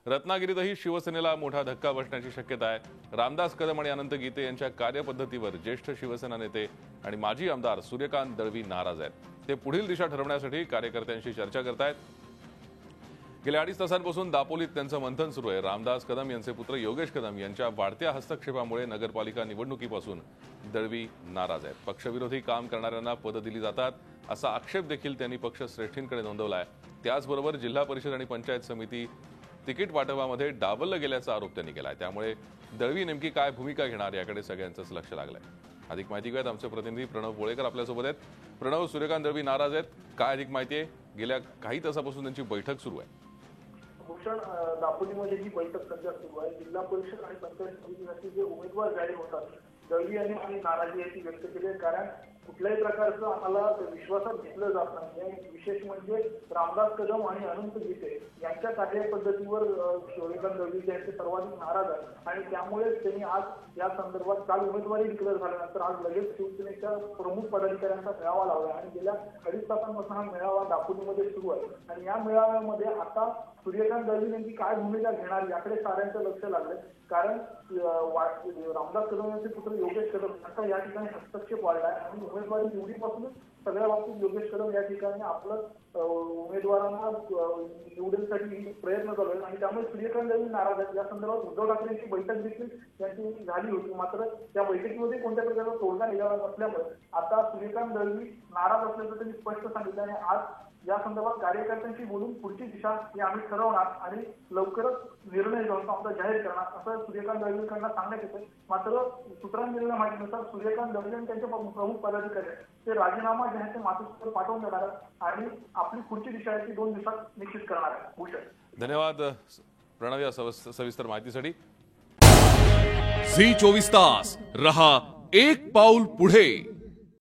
रत्नागिरीतही शिवसेनेला मोठा धक्का बसण्याची शक्यता आहे। रामदास कदम आणि अनंत गीते यांच्या कार्यपद्धतीवर ज्येष्ठ शिवसेना नेते आणि माजी आमदार सूर्यकांत दळवी नाराज आहेत। ते पुढील दिशा ठरवण्यासाठी कार्यकर्त्यांशी चर्चा करतायत। गेल्या 2.5 तासांपासून दापोलीत त्यांचं मंथन सुरू आहे। रामदास कदम यांचे पुत्र योगेश कदम यांच्या वाढत्या हस्तक्षेपामुळे नगरपालिका निवडणुकीपासून दळवी नाराज आहेत। पक्षविरोधी काम करणाऱ्यांना पद दिली जातात असा आक्षेप देखील त्यांनी पक्षश्रेष्ठींकडे नोंदवला आहे। त्याचबरोबर जिल्हा परिषद आणि पंचायत समिती तिकीट वाटपामध्ये डावललं गेल्याचा आरोप त्यांनी केला आहे। त्यामुळे दळवी नेमकी काय भूमिका घेणार याकडे सगळ्यांचंच लक्ष लागलंय। अधिक माहिती घेऊयात आमचे प्रतिनिधी प्रणव बोळेकर आपल्यासोबत आहेत। प्रणव, सूर्यकांत दळवी नाराज आहेत, काय अधिक माहिती आहे? गेल्या काही तासापासून त्यांची बैठक सुरू आहे। भूषण, दापोलीमध्ये जी बैठक सध्या सुरू आहे, जिल्हा परिषद आणि पंचायत समितीसाठी जे उमेदवार जाहीर होतात, दळवी यांनी आपली नाराजी याची व्यक्त केली आहे। कारण कुठल्याही प्रकारचं आम्हाला विश्वासात घेतलं जात नाही। विशेष म्हणजे रामदास कदम आणि अनंत गीते यांच्या कार्यपद्धतीवर सूर्यकांत दळवी यांचे सर्वाधिक नाराज आहेत आणि त्यामुळे त्यांनी आज या संदर्भात काल उमेदवारी डिक्लेअर झाल्यानंतर आज लगेच शिवसेनेच्या प्रमुख पदाधिकाऱ्यांचा मेळावा लावला आणि गेल्या 2.5 तासांपासून हा मेळावा दापोलीमध्ये सुरू आहे आणि या मेळाव्यामध्ये आता सूर्यकांत दळवी यांची काय भूमिका घेणार याकडे साऱ्यांचं लक्ष लागलंय। कारण रामदास कदम यांचे पुत्र योगेश कदम यांचा या ठिकाणी हस्तक्षेप वाढला आहे आणि उमेदवारी निवडीपासूनच सगळ्या बाबतीत योगेश कदम या ठिकाणी आपलं उमेदवारांना निवडण्यासाठी प्रयत्न चालू आहे आणि त्यामुळे सूर्यकांत दळवी नाराज आहेत। या संदर्भात उद्धव ठाकरेंची बैठक देखील यांची झाली होती, मात्र त्या बैठकीमध्ये कोणत्या प्रकारचा तोडगा निघाला नसल्यामुळे आता सूर्यकांत दळवी नाराज असल्याचं त्यांनी स्पष्ट सांगितलं आणि आज या संदर्भात कार्यकर्त्यांशी बोलून पुढची दिशा ही आम्ही ठरवणार आणि लवकरच निर्णय घेऊन आपला जाहीर करणार असं सूर्यकांत दळवींकडून सांगण्यात येतं। मात्र सूत्रांनी दिलेल्या माहितीनुसार सूर्यकांत दळवी आणि त्यांचे प्रमुख पदाधिकारी ते राजीनामा घेण्याचे मातृत्व पाठवून देणार आणि आपली पुढची दिशा आहे ती 2 दिवसात निश्चित करणार आहे। भूषण, धन्यवाद प्रणव या सविस्तर माहितीसाठी। झी 24 तास रहा एक पाऊल पुढे।